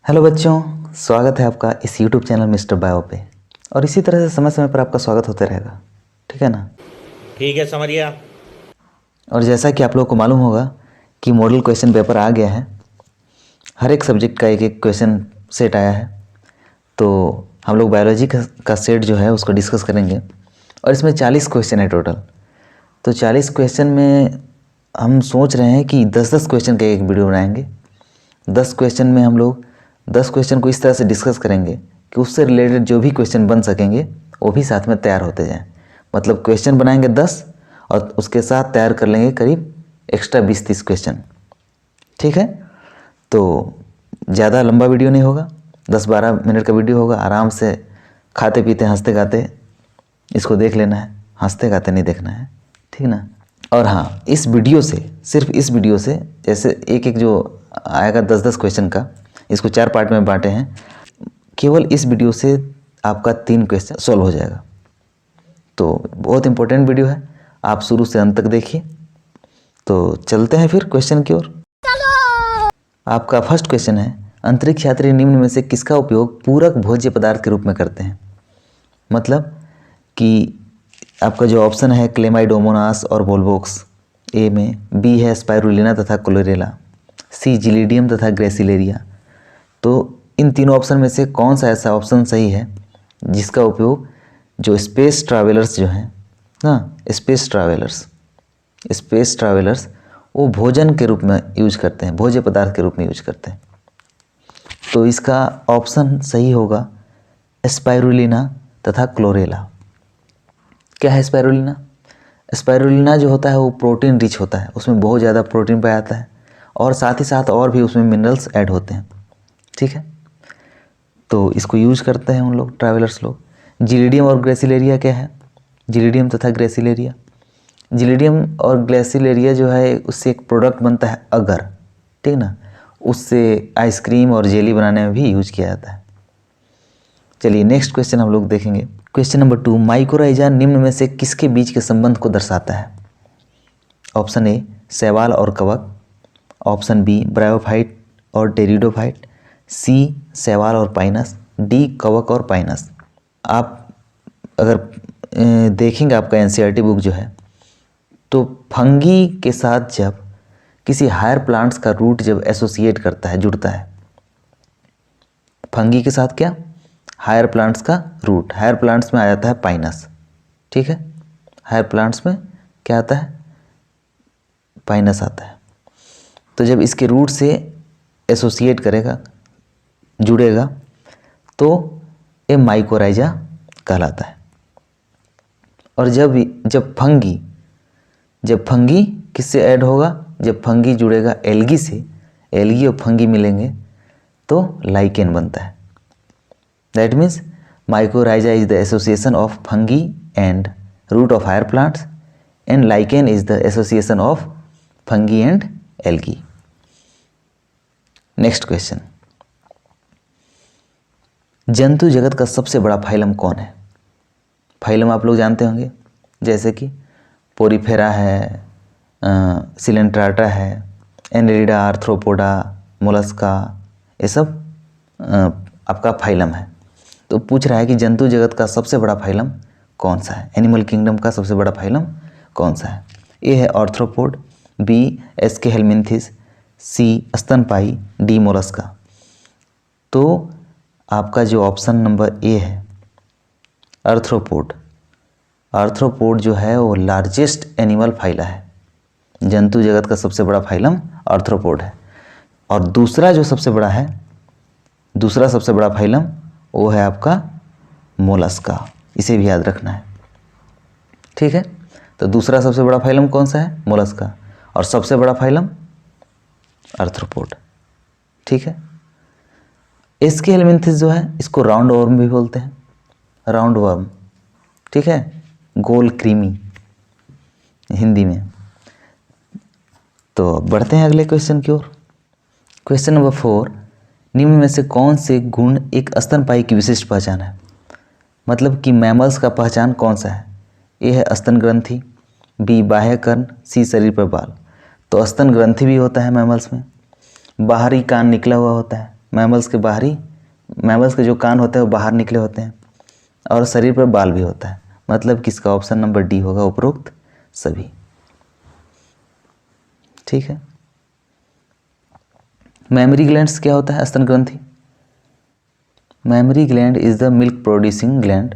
Hello बच्चों, स्वागत है आपका इस YouTube चैनल मिस्टर बायो पे। और इसी तरह से समय समय पर आपका स्वागत होते रहेगा, ठीक है ना। ठीक है, समझ गया। और जैसा कि आप लोगों को मालूम होगा कि मॉडल क्वेश्चन पेपर आ गया है, हर एक सब्जेक्ट का एक एक क्वेश्चन सेट आया है। तो हम लोग बायोलॉजी का सेट जो है उसको डिस्कस करेंगे। और इसमें 40 क्वेश्चन है टोटल। तो 40 क्वेश्चन में हम सोच रहे हैं कि 10-10 क्वेश्चन का एक वीडियो बनाएंगे। 10 क्वेश्चन में हम लोग 10 क्वेश्चन को इस तरह से डिस्कस करेंगे कि उससे रिलेटेड जो भी क्वेश्चन बन सकेंगे वो भी साथ में तैयार होते जाएं। मतलब क्वेश्चन बनाएंगे 10 और उसके साथ तैयार कर लेंगे करीब एक्स्ट्रा 20-30 क्वेश्चन, ठीक है। तो ज़्यादा लंबा वीडियो नहीं होगा, 10-12 मिनट का वीडियो होगा। आराम से खाते पीते हंसते गाते इसको देख लेना है, हंसते गाते नहीं देखना है, ठीक ना। और हाँ, इस वीडियो से, सिर्फ इस वीडियो से, जैसे एक एक जो आएगा 10-10 क्वेश्चन का, इसको 4 पार्ट में बांटे हैं। केवल इस वीडियो से आपका 3 क्वेश्चन सॉल्व हो जाएगा। तो बहुत इंपॉर्टेंट वीडियो है, आप शुरू से अंत तक देखिए। तो चलते हैं फिर क्वेश्चन की ओर। आपका फर्स्ट क्वेश्चन है, अंतरिक्ष यात्री निम्न में से किसका उपयोग पूरक भोज्य पदार्थ के रूप में करते हैं। मतलब कि आपका जो ऑप्शन है क्लेमाइडोमोनास और वोल्वोक्स ए में, बी है स्पाइरुलिना तथा क्लोरेला, सी जिलीडियम तथा ग्रेसिलेरिया। तो इन तीनों ऑप्शन में से कौन सा ऐसा ऑप्शन सही है जिसका उपयोग जो स्पेस ट्रैवलर्स जो हैं ना, स्पेस ट्रैवलर्स वो भोजन के रूप में यूज करते हैं, भोज्य पदार्थ के रूप में यूज करते हैं। तो इसका ऑप्शन सही होगा स्पाइरुलिना तथा क्लोरेला। क्या है स्पाइरुलिना? स्पाइरुलिना जो होता है वो प्रोटीन रिच होता है, उसमें बहुत ज़्यादा प्रोटीन पाया जाता है और साथ ही साथ और भी उसमें मिनरल्स ऐड होते हैं, ठीक है। तो इसको यूज करते हैं उन लोग ट्रैवलर्स लोग। जिलीडियम और ग्रेसिलेरिया क्या है? जिलीडियम तथा ग्रेसिलेरिया, जिलीडियम और ग्रेसिलेरिया जो है उससे एक प्रोडक्ट बनता है अगर, ठीक ना, उससे आइसक्रीम और जेली बनाने में भी यूज किया जाता है। चलिए नेक्स्ट क्वेश्चन हम लोग देखेंगे। क्वेश्चन नंबर 2, माइकोराइजा निम्न में से किसके बीच के संबंध को दर्शाता है। ऑप्शन ए शैवाल और कवक, ऑप्शन बी ब्रायोफाइट और टेरिडोफाइट, सी शैवाल और पाइनस, डी कवक और पाइनस। आप अगर देखेंगे आपका एनसीईआरटी बुक जो है, तो फंगी के साथ जब किसी हायर प्लांट्स का रूट जब एसोसिएट करता है, जुड़ता है, फंगी के साथ क्या, हायर प्लांट्स का रूट, हायर प्लांट्स में आ जाता है पाइनस, ठीक है। हायर प्लांट्स में क्या आता है, पाइनस आता है। तो जब इसके रूट से एसोसिएट करेगा, जुड़ेगा, तो ये माइकोराइजा कहलाता है। और जब फंगी किससे ऐड होगा, जब फंगी जुड़ेगा एल्गी से, एल्गी और फंगी मिलेंगे तो लाइकेन बनता है। That means mycorrhiza is the association of fungi and root of higher plants and lichen is the association of fungi and algae. Next question, जंतु जगत का सबसे बड़ा फाइलम कौन है। फाइलम आप लोग जानते होंगे, जैसे कि पोरीफेरा है, सिलेंट्राटा है, एनेलिडा, आर्थ्रोपोडा, मोलस्का, ये सब आपका फाइलम है। तो पूछ रहा है कि जंतु जगत का सबसे बड़ा फाइलम कौन सा है, एनिमल किंगडम का सबसे बड़ा फाइलम कौन सा है। ए है आर्थ्रोपोड, बी एस्केहेलमिन्थिस, सी स्तनपाई, डी मोलस्का। तो आपका जो ऑप्शन नंबर ए है आर्थ्रोपोड, आर्थ्रोपोड जो है वो लार्जेस्ट एनिमल फाइला है। जंतु जगत का सबसे बड़ा फाइलम आर्थ्रोपोड है। और दूसरा सबसे बड़ा फाइलम वो है आपका मोलस्का, इसे भी याद रखना है, ठीक है। तो दूसरा सबसे बड़ा फाइलम कौन सा है, मोलस्का, और सबसे बड़ा फाइलम आर्थ्रोपोड, ठीक है। एस्केहेलमिन्थिस जो है इसको राउंड वर्म भी बोलते हैं, राउंड वर्म, ठीक है, गोल कृमि हिंदी में। तो बढ़ते हैं अगले क्वेश्चन की ओर। क्वेश्चन नंबर 4, निम्न में से कौन से गुण एक स्तनपायी की विशिष्ट पहचान है। मतलब कि मैमल्स का पहचान कौन सा है। ए है स्तन ग्रंथि, बी बाह्य कर्ण, सी शरीर पर बाल। तो स्तन ग्रंथि भी होता है मैमल्स में, बाहरी कान निकला हुआ होता है, मैमल्स के जो कान होते हैं वो बाहर निकले होते हैं और शरीर पर बाल भी होता है। मतलब किसका ऑप्शन नंबर डी होगा, उपरोक्त सभी। ठीक है। मेमरी ग्लैंड्स क्या होता है, स्तन ग्रंथि। Mammary gland is the milk producing gland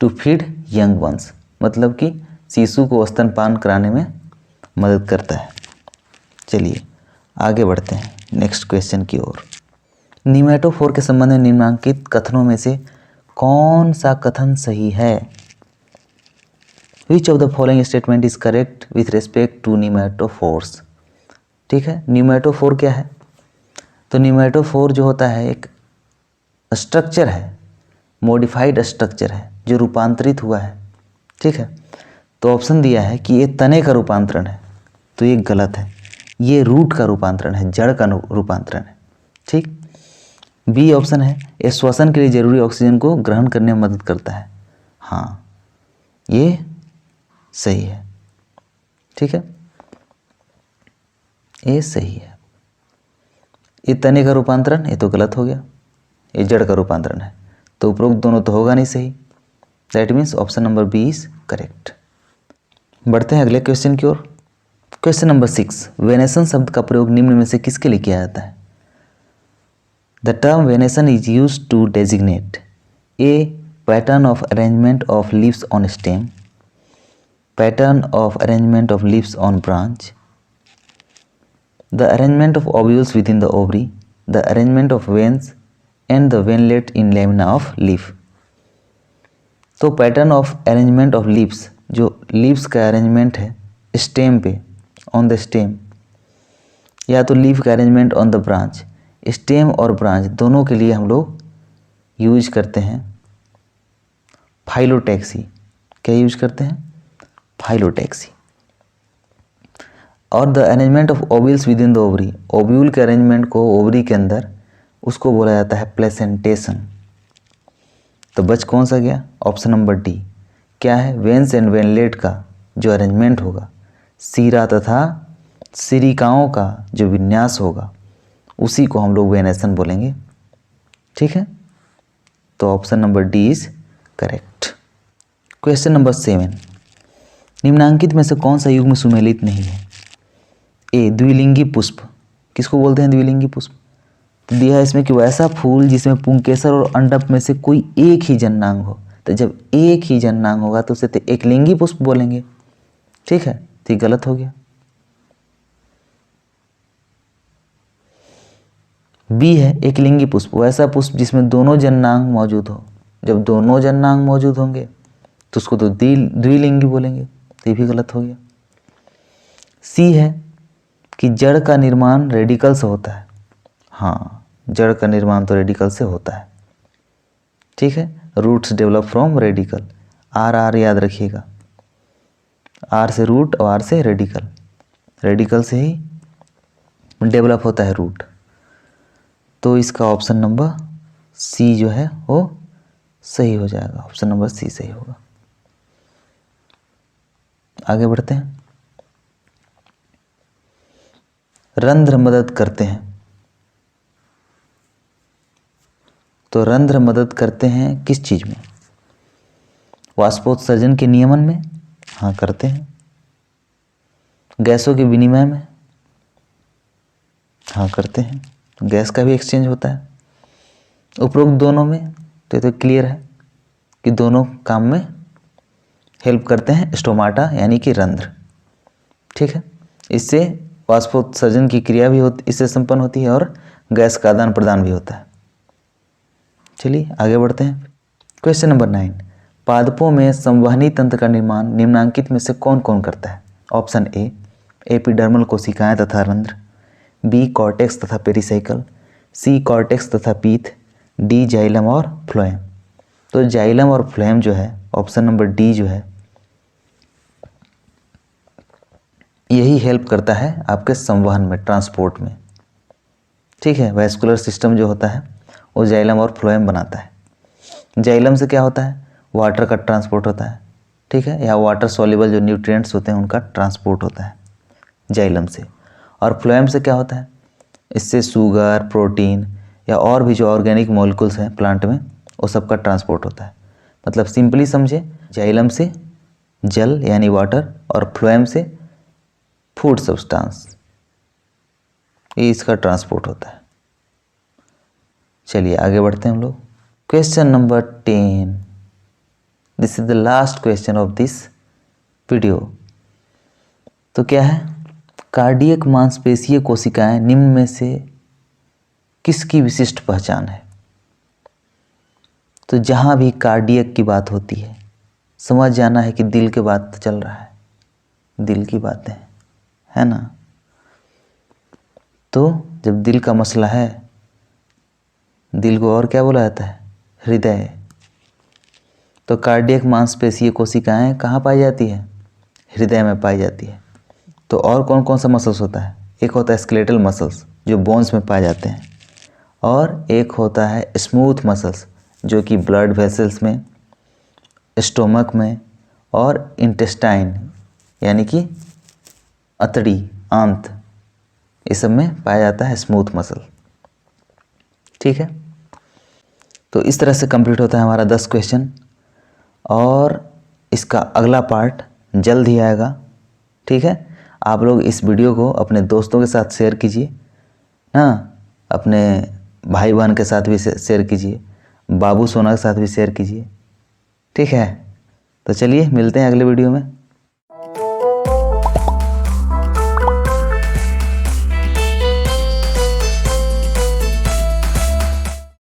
to feed young ones, मतलब कि शिशु को स्तनपान कराने में मदद करता है। चलिए आगे बढ़ते हैं नेक्स्ट क्वेश्चन की ओर। निमेटोफोर के संबंध में निम्नलिखित कथनों में से कौन सा कथन सही है? Which of the following statement is correct with respect to nematophores. ठीक है, निमेटोफोर क्या है? तो निमेटोफोर जो होता है एक स्ट्रक्चर है, मॉडिफाइड स्ट्रक्चर है जो रूपांतरित हुआ है। ठीक है, तो ऑप्शन दिया है कि ये तने का रूपांतरण है, तो ये गलत है। ये रूट का रूपांतरण है, जड़ का रूपांतरण है। ठीक, बी ऑप्शन है ये श्वसन के लिए जरूरी ऑक्सीजन को ग्रहण करने में मदद करता है। हाँ, ये सही है। ठीक है, ये सही है। ये तने का रूपांतरण, ये तो गलत हो गया। ये जड़ का रूपांतरण है, तो उपरोक्त दोनों तो होगा नहीं सही। That means option number B is correct. बढ़ते हैं अगले क्वेश्चन की ओर। क्वेश्चन नंबर 6, वेनेसन शब्द का प्रयोग निम्न में से किसके लिए किया जाता है? The term venation is used to designate a pattern of arrangement of leaves on stem, pattern of arrangement of leaves on branch, the arrangement of ovules within the ovary, the arrangement of veins and the veinlet in lamina of leaf. तो pattern of arrangement of leaves, जो leaves का arrangement है stem पे, on the stem, या तो leaf का arrangement on the branch. Stem और branch दोनों के लिए हम लोग यूज करते हैं फाइलोटैक्सी। क्या यूज करते हैं? फाइलोटैक्सी। और the arrangement of ovules within the ovary, ovule के अरेंजमेंट को ओवरी के अंदर, उसको बोला जाता है प्लेसेंटेशन। तो बच कौन सा गया? Option number D. क्या है? वेन्स एंड वेनलेट का जो अरेंजमेंट होगा, सीरा तथा सिरिकाओं का जो विन्यास होगा, उसी को हम लोग वेनेसन बोलेंगे। ठीक है, तो option number D is correct. Question number 7, निम्नांकित में से कौन सा युग्म सुमेलित नहीं है? ए द्विलिंगी पुष्प। किसको बोलते हैं द्विलिंगी पुष्प? तो दिया है इसमें कि वैसा फूल जिसमें पुंकेसर और अंडप में से कोई एक ही जननांग हो। तो जब एक ही जननांग होगा तो उसे तो एकलिंगी पुष्प बोलेंगे। ठीक है, तो ये गलत हो गया। बी है एकलिंगी पुष्प, वैसा पुष्प जिसमें दोनों जननांग मौजूद हो। जब दोनों जननांग मौजूद होंगे तो उसको तो द्विलिंगी बोलेंगे, तो ये भी गलत हो गया। सी है कि जड़ का निर्माण रेडिकल से होता है। हाँ, जड़ का निर्माण तो रेडिकल से होता है। ठीक है, roots develop from radicle. R R याद रखिएगा, आर से रूट और आर से रेडिकल, रेडिकल से ही डेवलप होता है रूट। तो इसका ऑप्शन नंबर सी जो है वो सही हो जाएगा। ऑप्शन नंबर सी सही होगा। आगे बढ़ते हैं। रंध्र मदद करते हैं, तो रंध्र मदद करते हैं किस चीज में? वाष्पोत्सर्जन के नियमन में? हाँ, करते हैं। गैसों के विनिमय में? हाँ, करते हैं। गैस का भी एक्सचेंज होता है। उपरोक्त दोनों में? तो ये तो क्लियर है कि दोनों काम में हेल्प करते हैं स्टोमाटा यानी कि रंध्र। ठीक है, इससे वाष्पोत्सर्जन की क्रिया भी इससे संपन्न होती है और गैस का आदान प्रदान भी होता है। चलिए आगे बढ़ते हैं। क्वेश्चन नंबर 9, पादपों में संवहनी तंत्र का निर्माण निम्नांकित में से कौन कौन करता है? ऑप्शन ए एपिडर्मल कोशिकाएं तथा रंध्र, बी कॉर्टेक्स तथा पेरिसाइकल, सी कॉर्टेक्स तथा पीथ, डी जाइलम और फ्लोएम। तो जाइलम और फ्लोएम जो है, ऑप्शन नंबर डी जो है, यही हेल्प करता है आपके संवहन में, ट्रांसपोर्ट में। ठीक है, वैस्कुलर सिस्टम जो होता है वो जाइलम और फ्लोएम बनाता है। जाइलम से क्या होता है? वाटर का ट्रांसपोर्ट होता है। ठीक है, या वाटर सॉल्युबल जो न्यूट्रिएंट्स होते हैं उनका ट्रांसपोर्ट होता है जाइलम से। और फ्लोएम से क्या होता है? इससे शुगर, प्रोटीन या और भी जो ऑर्गेनिक मॉलिक्यूल्स हैं प्लांट में वो सबका ट्रांसपोर्ट होता है। मतलब सिंपली समझे, जाइलम से जल यानी वाटर और फ्लोएम से फूड सब्सटेंस, ये इसका ट्रांसपोर्ट होता है। चलिए आगे बढ़ते हैं हम लोग। Question number 10, this is the last question of this video. तो क्या है, कार्डियक मांसपेशीय कोशिकाएं निम्न में से किसकी विशिष्ट पहचान है? तो जहां भी कार्डियक की बात होती है समझ जाना है कि दिल की बात चल रहा है, दिल की बातें है ना। तो जब दिल का मसला है, दिल को और क्या बोला जाता है? हृदय। तो कार्डियक मांसपेशीय कोशिकाएं कहाँ पाई जाती है? हृदय में पाई जाती है। तो और कौन कौन सा मसल्स होता है? एक होता है स्केलेटल मसल्स जो बोन्स में पाए जाते हैं, और एक होता है स्मूथ मसल्स जो कि ब्लड वेसल्स में, स्टोमक में और इंटेस्टाइन यानी कि अतड़ी, आंत, इस सब में पाया जाता है स्मूथ मसल। ठीक है, तो इस तरह से कंप्लीट होता है हमारा 10 क्वेश्चन, और इसका अगला पार्ट जल्द ही आएगा। ठीक है, आप लोग इस वीडियो को अपने दोस्तों के साथ शेयर कीजिए ना, अपने भाई बहन के साथ भी शेयर कीजिए, बाबू सोना के साथ भी शेयर कीजिए। ठीक है, तो चलिए मिलते हैं अगले वीडियो में।